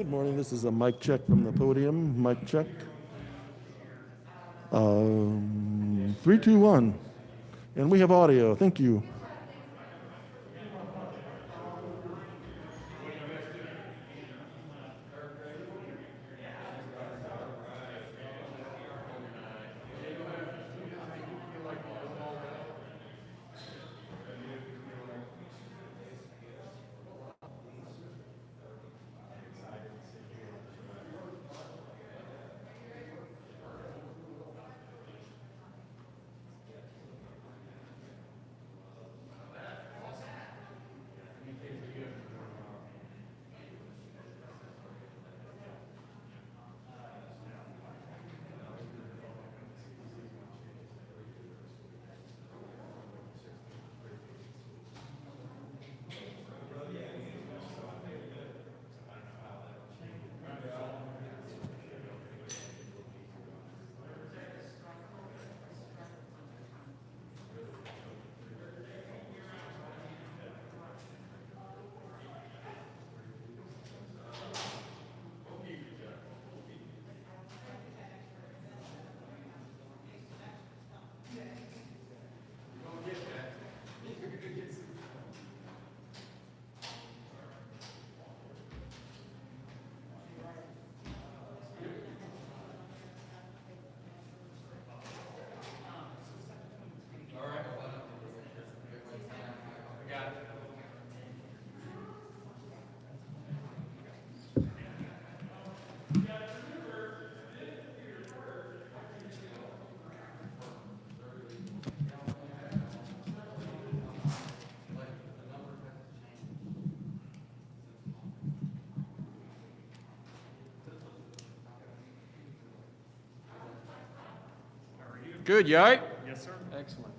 Good morning. This is a mic check from the podium. Mic check. 3, 2, 1. And we have audio. Thank you. Good, you all right? Yes, sir. Excellent.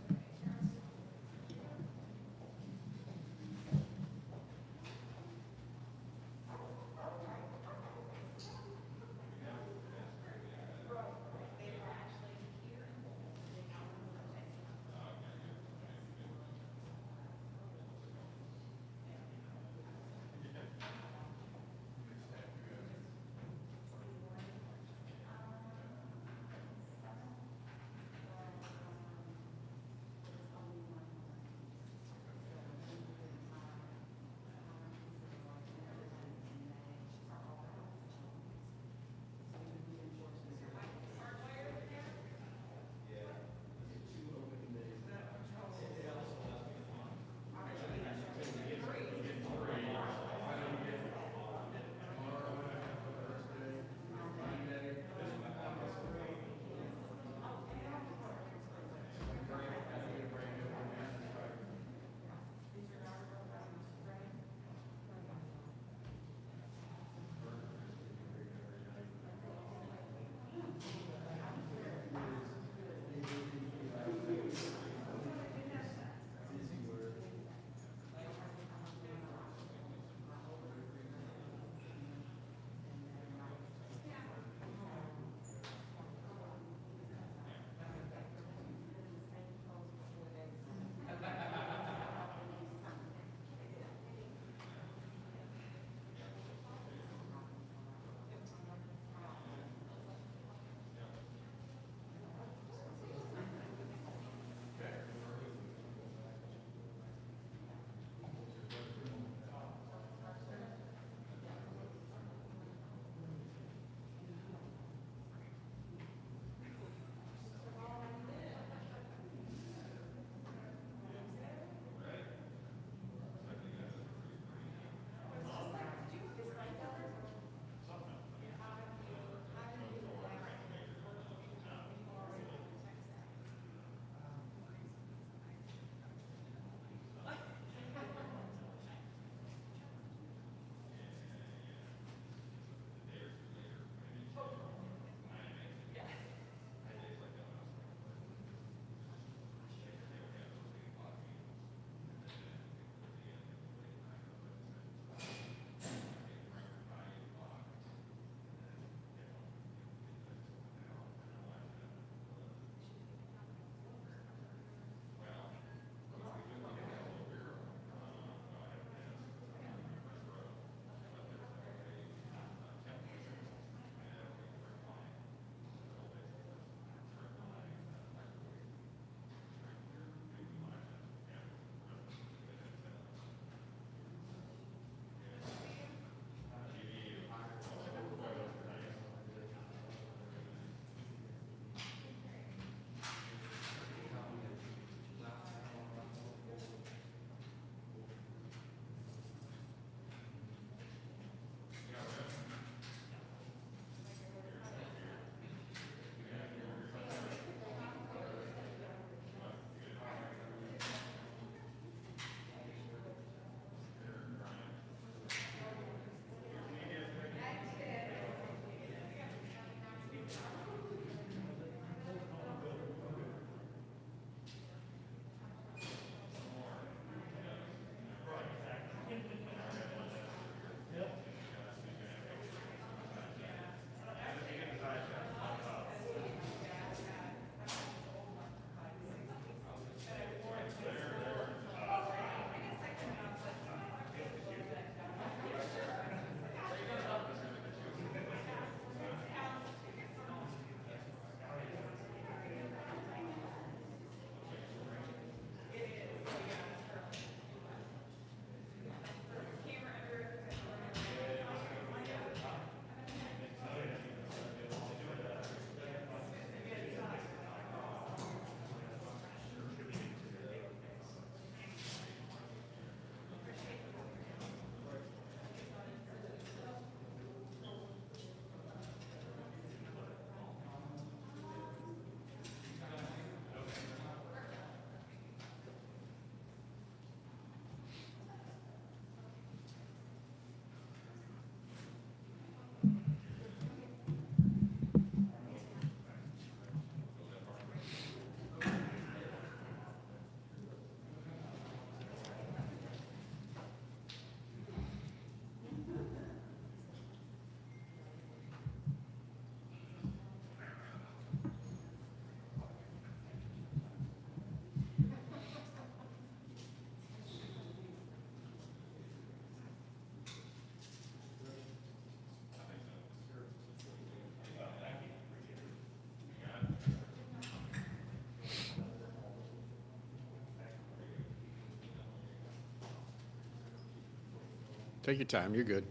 Take your time. You're good.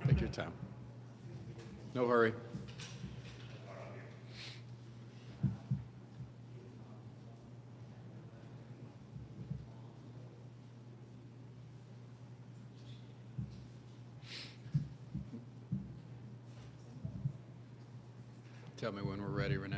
Take your time. No hurry. Tell me when we're ready, Renee.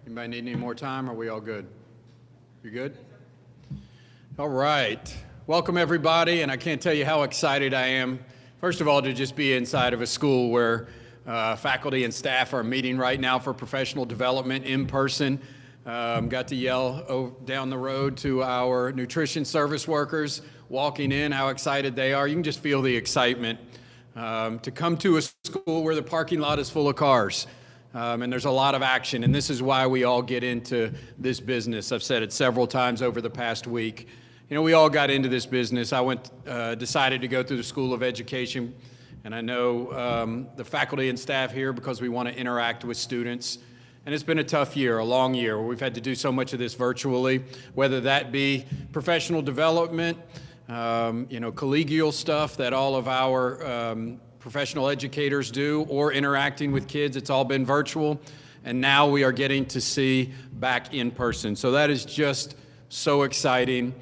Anybody need any more time, or are we all good? You good? All right. Welcome, everybody, and I can't tell you how excited I am, first of all, to just be inside of a school where faculty and staff are meeting right now for professional development in person. Got to yell down the road to our nutrition service workers walking in, how excited they are. You can just feel the excitement to come to a school where the parking lot is full of cars. And there's a lot of action, and this is why we all get into this business. I've said it several times over the past week. You know, we all got into this business. I decided to go through the School of Education, and I know the faculty and staff here because we want to interact with students. And it's been a tough year, a long year, where we've had to do so much of this virtually, whether that be professional development, collegial stuff that all of our professional educators do, or interacting with kids. It's all been virtual, and now we are getting to see back in person. So that is just so exciting.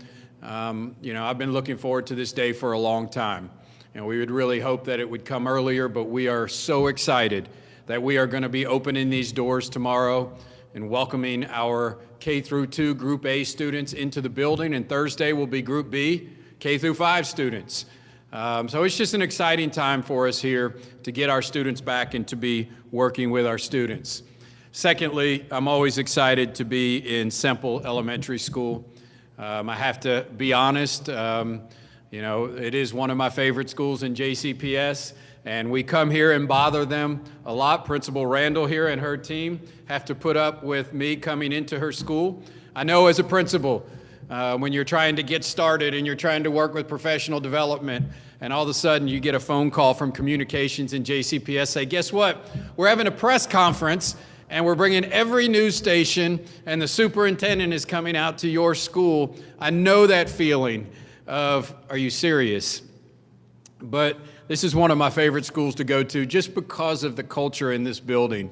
I've been looking forward to this day for a long time, and we would really hope that it would come earlier, but we are so excited that we are going to be opening these doors tomorrow and welcoming our K through 2 Group A students into the building, and Thursday will be Group B, K through 5 students. So it's just an exciting time for us here to get our students back and to be working with our students. Secondly, I'm always excited to be in Semple Elementary School. I have to be honest, it is one of my favorite schools in JCPS, and we come here and bother them a lot. Principal Randall here and her team have to put up with me coming into her school. I know as a principal, when you're trying to get started and you're trying to work with professional development, and all of a sudden you get a phone call from communications in JCPS, say, guess what? We're having a press conference and we're bringing every news station and the superintendent is coming out to your school. I know that feeling of, are you serious? But this is one of my favorite schools to go to just because of the culture in this building.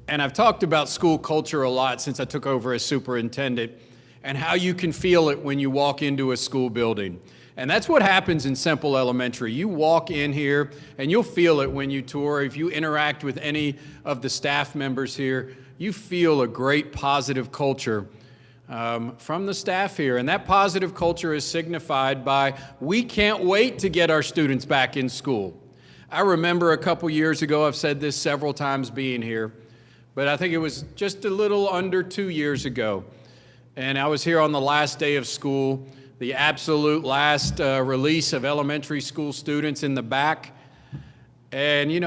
And I've talked about school culture a lot since I took over as superintendent, and how you can feel it when you walk into a school building. And that's what happens in Semple Elementary. You walk in here and you'll feel it when you tour. If you interact with any of the staff members here, you feel a great positive culture from the staff here. And that positive culture is signified by, we can't wait to get our students back in school. I remember a couple years ago, I've said this several times being here, but I think it was just a little under 2 years ago. And I was here on the last day of school, the absolute last release of elementary school students in the back. And you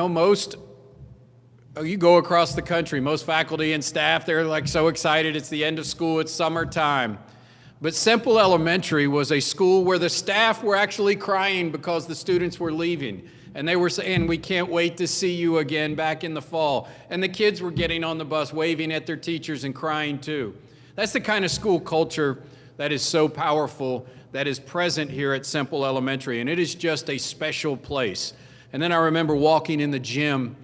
go across the country, most faculty and staff, they're like so excited, it's the end of school, it's summertime. But Semple Elementary was a school where the staff were actually crying because the students were leaving. And they were saying, we can't wait to see you again back in the fall. And the kids were getting on the bus, waving at their teachers and crying too. That's the kind of school culture that is so powerful, that is present here at Semple Elementary, and it is just a special place. And then I remember walking in the gym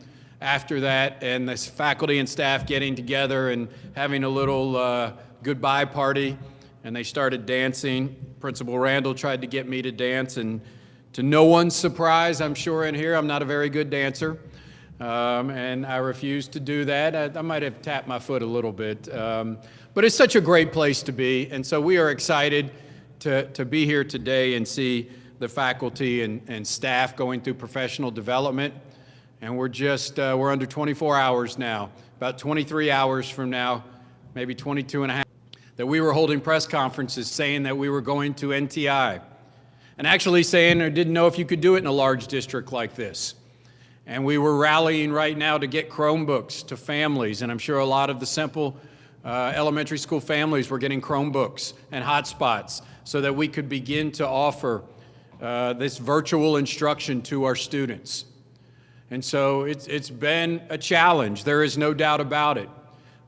after that, and the faculty and staff getting together and having a little goodbye party, and they started dancing. Principal Randall tried to get me to dance, and to no one's surprise, I'm sure in here, I'm not a very good dancer. And I refused to do that. I might have tapped my foot a little bit. But it's such a great place to be, and so we are excited to be here today and see the faculty and staff going through professional development. And we're under 24 hours now, about 23 hours from now, maybe 22 and a half, that we were holding press conferences saying that we were going to NTI, and actually saying I didn't know if you could do it in a large district like this. And we were rallying right now to get Chromebooks to families, and I'm sure a lot of the Semple Elementary school families were getting Chromebooks and hotspots so that we could begin to offer this virtual instruction to our students. And so it's been a challenge. There is no doubt about it.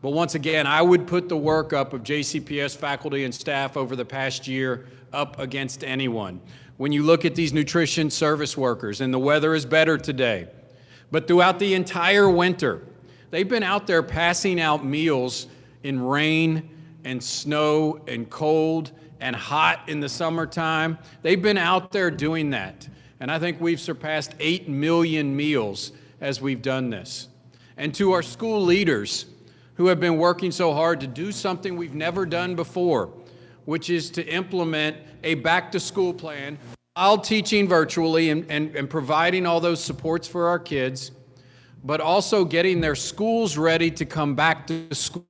But once again, I would put the work up of JCPS faculty and staff over the past year up against anyone. When you look at these nutrition service workers, and the weather is better today, but throughout the entire winter, they've been out there passing out meals in rain and snow and cold and hot in the summertime. They've been out there doing that. And I think we've surpassed 8 million meals as we've done this. And to our school leaders who have been working so hard to do something we've never done before, which is to implement a back-to-school plan while teaching virtually and providing all those supports for our kids, but also getting their schools ready to come back to school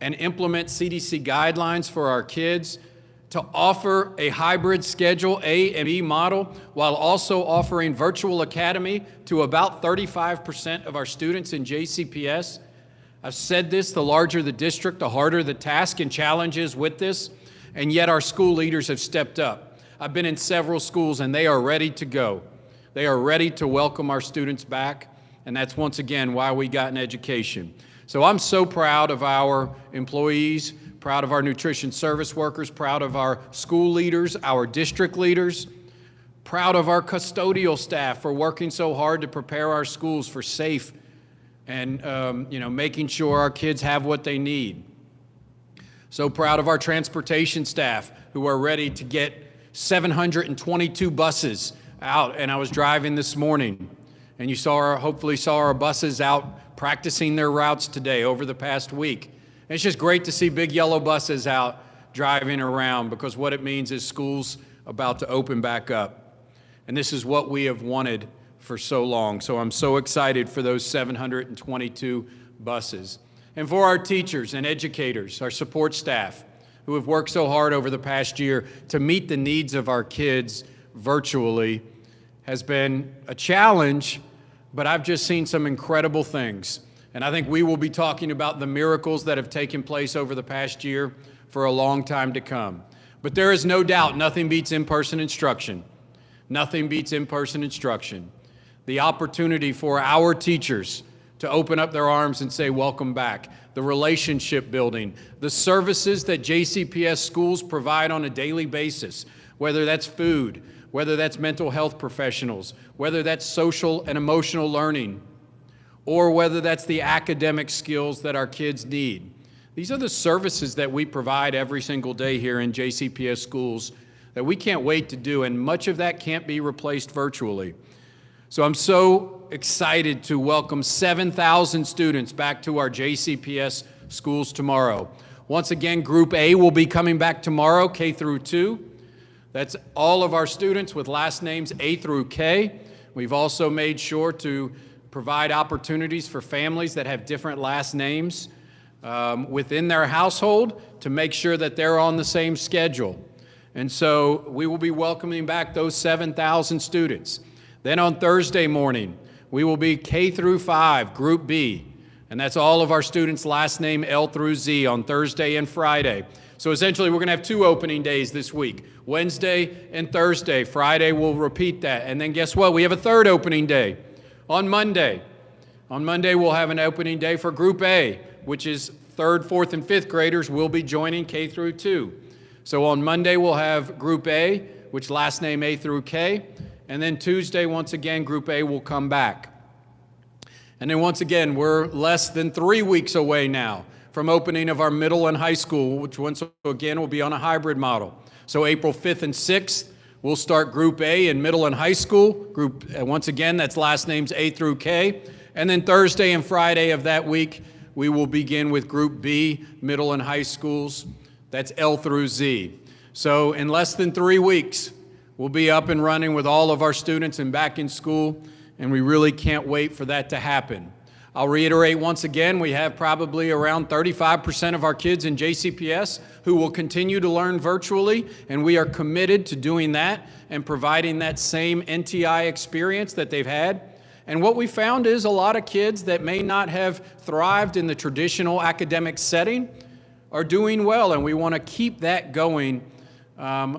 and implement CDC guidelines for our kids, to offer a hybrid schedule, A and B model, while also offering virtual academy to about 35% of our students in JCPS. I've said this, the larger the district, the harder the task and challenges with this, and yet our school leaders have stepped up. I've been in several schools and they are ready to go. They are ready to welcome our students back, and that's once again why we got an education. So I'm so proud of our employees, proud of our nutrition service workers, proud of our school leaders, our district leaders, proud of our custodial staff for working so hard to prepare our schools for safe and making sure our kids have what they need. So proud of our transportation staff who are ready to get 722 buses out. And I was driving this morning and you hopefully saw our buses out practicing their routes today over the past week. And it's just great to see big yellow buses out driving around, because what it means is school's about to open back up. And this is what we have wanted for so long. So I'm so excited for those 722 buses. And for our teachers and educators, our support staff, who have worked so hard over the past year to meet the needs of our kids virtually, has been a challenge, but I've just seen some incredible things. And I think we will be talking about the miracles that have taken place over the past year for a long time to come. But there is no doubt nothing beats in-person instruction. Nothing beats in-person instruction. The opportunity for our teachers to open up their arms and say, welcome back. The relationship building, the services that JCPS schools provide on a daily basis, whether that's food, whether that's mental health professionals, whether that's social and emotional learning, or whether that's the academic skills that our kids need. These are the services that we provide every single day here in JCPS schools that we can't wait to do, and much of that can't be replaced virtually. So I'm so excited to welcome 7,000 students back to our JCPS schools tomorrow. Once again, Group A will be coming back tomorrow, K through 2. That's all of our students with last names A through K. We've also made sure to provide opportunities for families that have different last names within their household to make sure that they're on the same schedule. And so we will be welcoming back those 7,000 students. Then on Thursday morning, we will be K through 5, Group B, and that's all of our students' last name L through Z on Thursday and Friday. So essentially, we're going to have 2 opening days this week, Wednesday and Thursday. Friday, we'll repeat that. And then guess what? We have a 3rd opening day on Monday. On Monday, we'll have an opening day for Group A, which is 3rd, 4th, and 5th graders will be joining K through 2. So on Monday, we'll have Group A, which last name A through K. And then Tuesday, once again, Group A will come back. And then once again, we're less than 3 weeks away now from opening of our middle and high school, which once again will be on a hybrid model. So April 5th and 6th, we'll start Group A in middle and high school. Once again, that's last names A through K. And then Thursday and Friday of that week, we will begin with Group B, middle and high schools. That's L through Z. So in less than 3 weeks, we'll be up and running with all of our students and back in school, and we really can't wait for that to happen. I'll reiterate once again, we have probably around 35% of our kids in JCPS who will continue to learn virtually, and we are committed to doing that and providing that same NTI experience that they've had. And what we found is a lot of kids that may not have thrived in the traditional academic setting are doing well, and we want to keep that going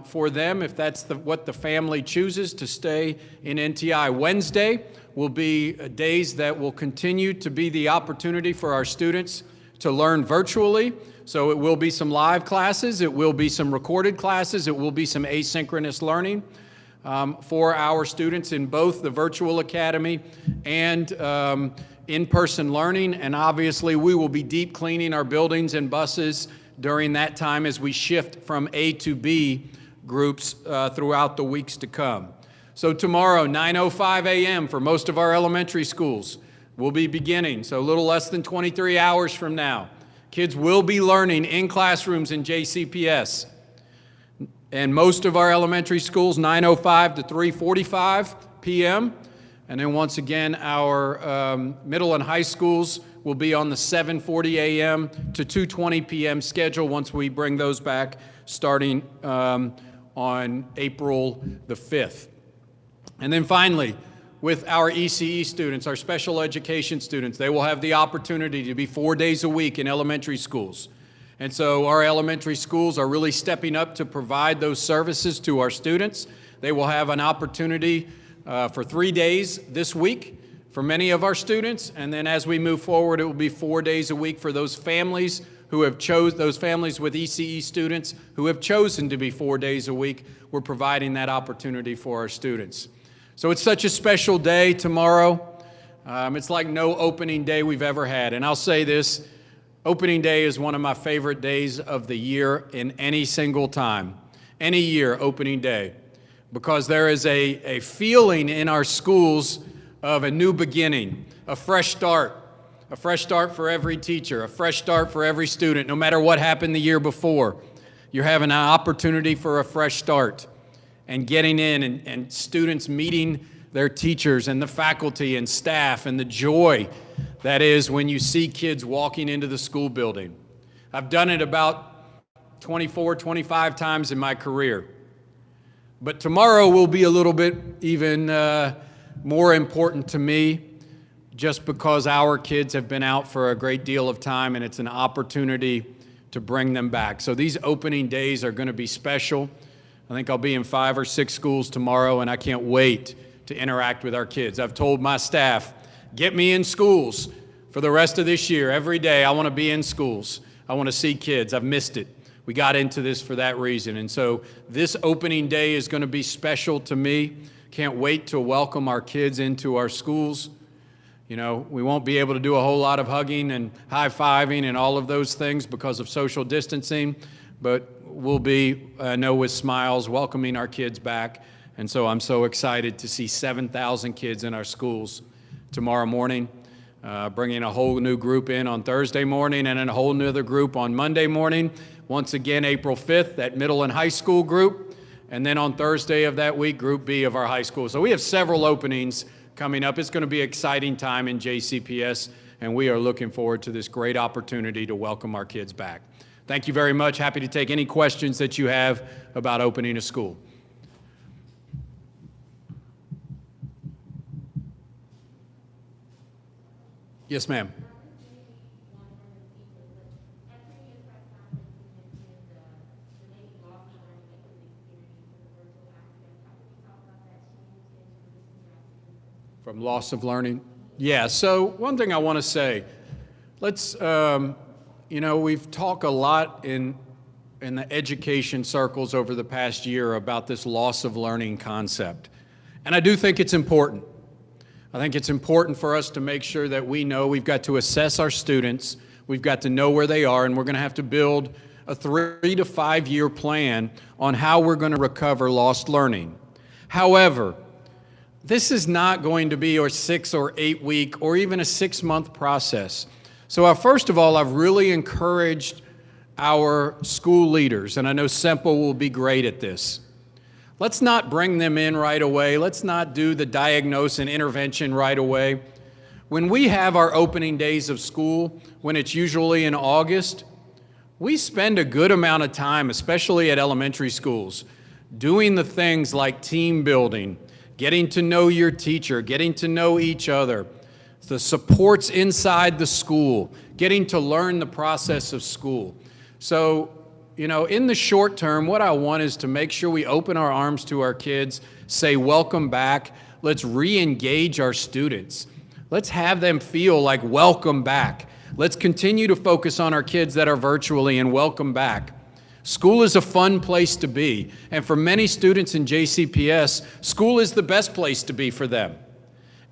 for them if that's what the family chooses to stay in NTI. Wednesday will be days that will continue to be the opportunity for our students to learn virtually. So it will be some live classes, it will be some recorded classes, it will be some asynchronous learning for our students in both the virtual academy and in-person learning. And obviously we will be deep cleaning our buildings and buses during that time as we shift from A to B groups throughout the weeks to come. So tomorrow, 9:05 a.m. for most of our elementary schools, we'll be beginning, so a little less than 23 hours from now. Kids will be learning in classrooms in JCPS. And most of our elementary schools, 9:05 to 3:45 p.m. And then once again, our middle and high schools will be on the 7:40 a.m. to 2:20 p.m. schedule once we bring those back starting on April the 5th. And then finally, with our ECE students, our special education students, they will have the opportunity to be 4 days a week in elementary schools. And so our elementary schools are really stepping up to provide those services to our students. They will have an opportunity for 3 days this week for many of our students, and then as we move forward, it will be 4 days a week for those families those families with ECE students who have chosen to be 4 days a week. We're providing that opportunity for our students. So it's such a special day tomorrow. It's like no opening day we've ever had. And I'll say this, opening day is one of my favorite days of the year in any single time, any year, opening day, because there is a feeling in our schools of a new beginning, a fresh start for every teacher, a fresh start for every student, no matter what happened the year before. You're having an opportunity for a fresh start and getting in and students meeting their teachers and the faculty and staff and the joy that is when you see kids walking into the school building. I've done it about 24, 25 times in my career. But tomorrow will be a little bit even more important to me just because our kids have been out for a great deal of time and it's an opportunity to bring them back. So these opening days are going to be special. I think I'll be in 5 or 6 schools tomorrow, and I can't wait to interact with our kids. I've told my staff, get me in schools for the rest of this year. Every day I want to be in schools. I want to see kids. I've missed it. We got into this for that reason. And so this opening day is going to be special to me. Can't wait to welcome our kids into our schools. You know, we won't be able to do a whole lot of hugging and high-fiving and all of those things because of social distancing, but we'll be, I know, with smiles welcoming our kids back. And so I'm so excited to see 7,000 kids in our schools tomorrow morning, bringing a whole new group in on Thursday morning and then a whole nother group on Monday morning. Once again, April 5th, that middle and high school group. And then on Thursday of that week, Group B of our high school. So we have several openings coming up. It's going to be an exciting time in JCPS, and we are looking forward to this great opportunity to welcome our kids back. Thank you very much. Happy to take any questions that you have about opening a school. Yes, ma'am. From loss of learning? Yeah, so one thing I want to say, let's, you know, we've talked a lot in the education circles over the past year about this loss of learning concept. And I do think it's important. I think it's important for us to make sure that we know we've got to assess our students, we've got to know where they are, and we're going to have to build a 3 to 5 year plan on how we're going to recover lost learning. However, this is not going to be a 6 or 8 week or even a 6-month process. So first of all, I've really encouraged our school leaders, and I know Semple will be great at this. Let's not bring them in right away. Let's not do the diagnose and intervention right away. When we have our opening days of school, when it's usually in August, we spend a good amount of time, especially at elementary schools, doing the things like team building, getting to know your teacher, getting to know each other, the supports inside the school, getting to learn the process of school. So, in the short term, what I want is to make sure we open our arms to our kids, say welcome back. Let's re-engage our students. Let's have them feel like welcome back. Let's continue to focus on our kids that are virtually and welcome back. School is a fun place to be, and for many students in JCPS, school is the best place to be for them.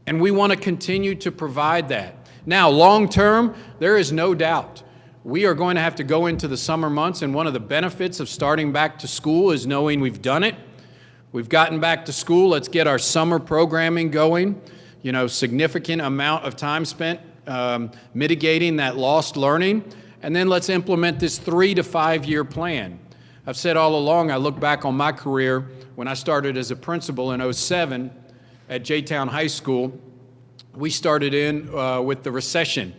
And we want to continue to provide that. Now, long term, there is no doubt we are going to have to go into the summer months, and one of the benefits of starting back to school is knowing we've done it. We've gotten back to school. Let's get our summer programming going. Significant amount of time spent mitigating that lost learning. And then let's implement this 3 to 5 year plan. I've said all along, I look back on my career when I started as a principal in '07 at J-Town High School. We started in with the recession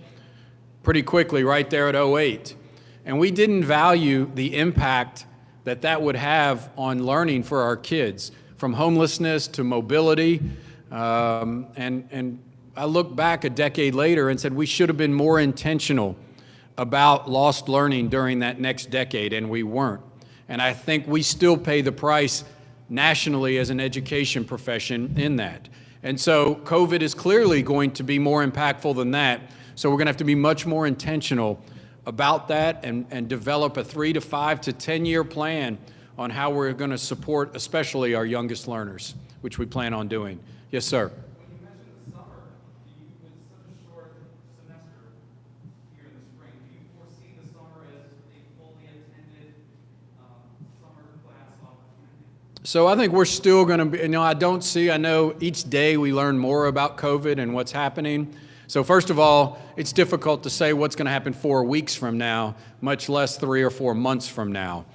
pretty quickly right there at '08. And we didn't value the impact that would have on learning for our kids, from homelessness to mobility. And I look back a decade later and said we should have been more intentional about lost learning during that next decade, and we weren't. And I think we still pay the price nationally as an education profession in that. And so COVID is clearly going to be more impactful than that. So we're going to have to be much more intentional about that and develop a 3 to 5 to 10 year plan on how we're going to support especially our youngest learners, which we plan on doing. Yes, sir. When you mentioned the summer, with such a short semester here in the spring, do you foresee the summer as a fully attended summer class opportunity? So I think we're still going to be, I know each day we learn more about COVID and what's happening. So first of all, it's difficult to say what's going to happen 4 weeks from now, much less 3 or 4 months from now.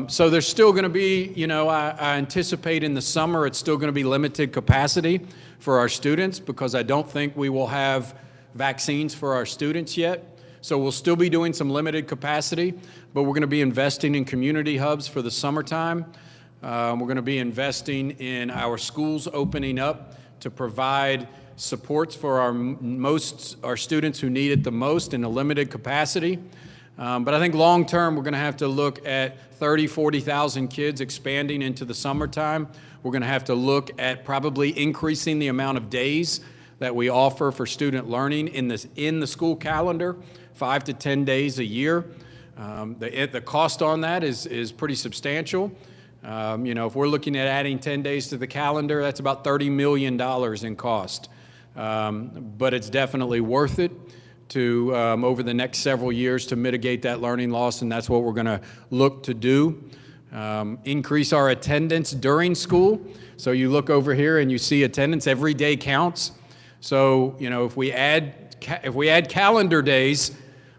So there's still going to be, I anticipate in the summer it's still going to be limited capacity for our students because I don't think we will have vaccines for our students yet. So we'll still be doing some limited capacity, but we're going to be investing in community hubs for the summertime. We're going to be investing in our schools opening up to provide supports for our students who need it the most in a limited capacity. But I think long term, we're going to have to look at 30, 40,000 kids expanding into the summertime. We're going to have to look at probably increasing the amount of days that we offer for student learning in the school calendar, 5 to 10 days a year. The cost on that is pretty substantial. If we're looking at adding 10 days to the calendar, that's about $30 million in cost. But it's definitely worth it to over the next several years to mitigate that learning loss, and that's what we're going to look to do. Increase our attendance during school. So you look over here and you see attendance every day counts. So if we add calendar days,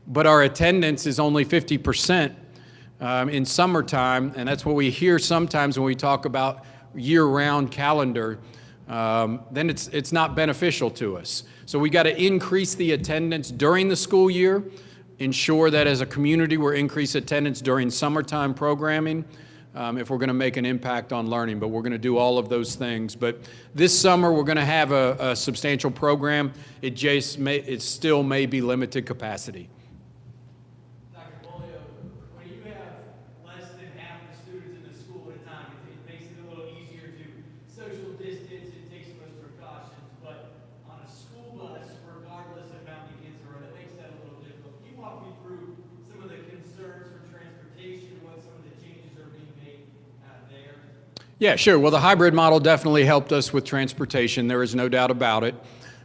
but our attendance is only 50% in summertime, and that's what we hear sometimes when we talk about year-round calendar. Then it's not beneficial to us. So we got to increase the attendance during the school year, ensure that as a community we're increase attendance during summertime programming if we're going to make an impact on learning. But we're going to do all of those things. But this summer we're going to have a substantial program. It still may be limited capacity. Yeah, sure. Well, the hybrid model definitely helped us with transportation. There is no doubt about it.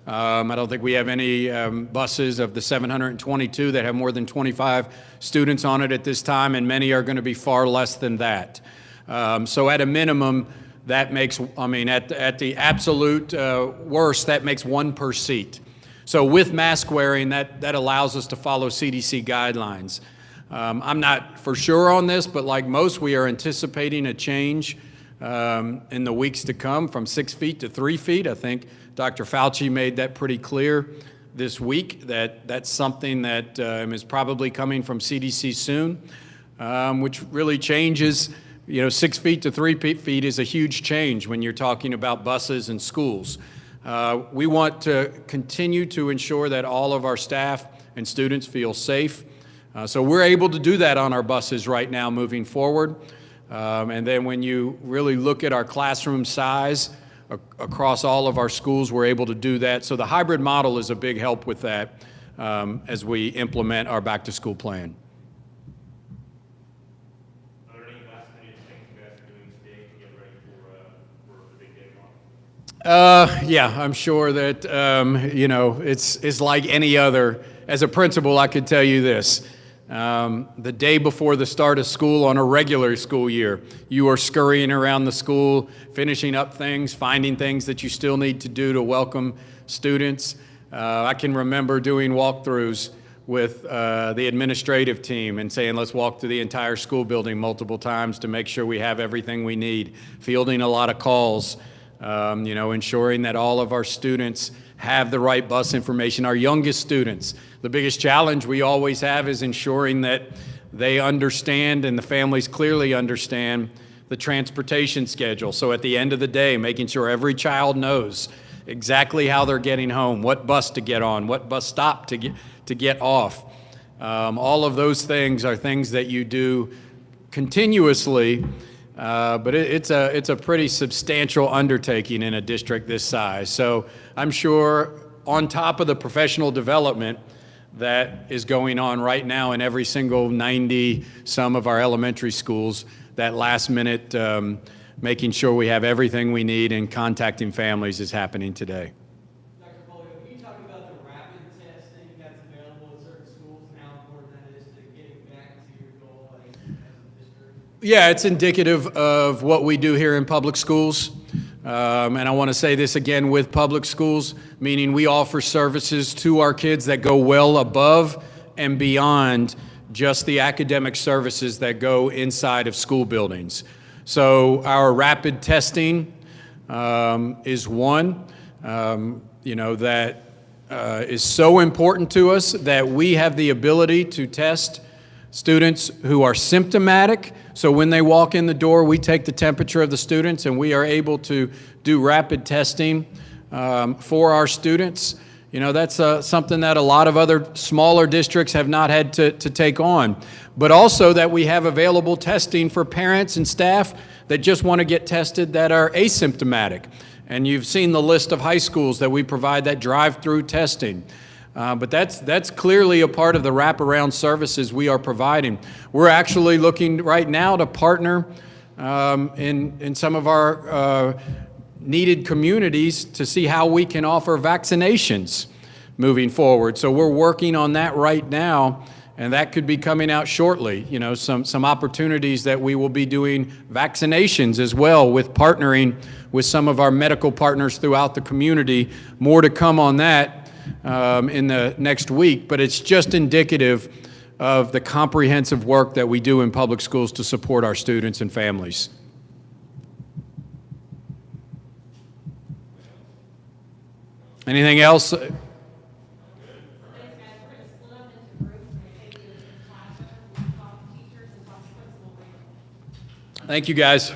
I don't think we have any buses of the 722 that have more than 25 students on it at this time, and many are going to be far less than that. So at a minimum, that makes, at the absolute worst, that makes 1 per seat. So with mask wearing, that allows us to follow CDC guidelines. I'm not for sure on this, but like most, we are anticipating a change in the weeks to come from 6 feet to 3 feet. I think Dr. Fauci made that pretty clear this week, that that's something that is probably coming from CDC soon, which really changes 6 feet to 3 feet is a huge change when you're talking about buses and schools. We want to continue to ensure that all of our staff and students feel safe. So we're able to do that on our buses right now moving forward. And then when you really look at our classroom size across all of our schools, we're able to do that. So the hybrid model is a big help with that as we implement our back-to-school plan. Are there any last-minute things you guys are doing today to get ready for the big day tomorrow? Yeah, I'm sure that, it's like any other. As a principal, I could tell you this. The day before the start of school on a regular school year, you are scurrying around the school, finishing up things, finding things that you still need to do to welcome students. I can remember doing walkthroughs with the administrative team and saying, let's walk through the entire school building multiple times to make sure we have everything we need, fielding a lot of calls, ensuring that all of our students have the right bus information. Our youngest students, the biggest challenge we always have is ensuring that they understand and the families clearly understand the transportation schedule. So at the end of the day, making sure every child knows exactly how they're getting home, what bus to get on, what bus stop to get off. All of those things are things that you do continuously, but it's a pretty substantial undertaking in a district this size. So I'm sure on top of the professional development that is going on right now in every single 90 some of our elementary schools, that last minute making sure we have everything we need and contacting families is happening today. Dr. Polio, can you talk about the rapid testing that's available at certain schools and how important that is to getting back to your goal as a district? Yeah, it's indicative of what we do here in public schools. And I want to say this again with public schools, meaning we offer services to our kids that go well above and beyond just the academic services that go inside of school buildings. So our rapid testing is one, that is so important to us that we have the ability to test students who are symptomatic. So when they walk in the door, we take the temperature of the students and we are able to do rapid testing for our students. That's something that a lot of other smaller districts have not had to take on. But also that we have available testing for parents and staff that just want to get tested that are asymptomatic. And you've seen the list of high schools that we provide that drive-through testing. But that's clearly a part of the wraparound services we are providing. We're actually looking right now to partner in some of our needed communities to see how we can offer vaccinations moving forward. So we're working on that right now, and that could be coming out shortly. Some opportunities that we will be doing vaccinations as well with partnering with some of our medical partners throughout the community. More to come on that in the next week, but it's just indicative of the comprehensive work that we do in public schools to support our students and families. Anything else? Thanks, guys. We're going to split up into groups and take you to the classroom, talk to teachers, and talk to principals later. Thank you, guys.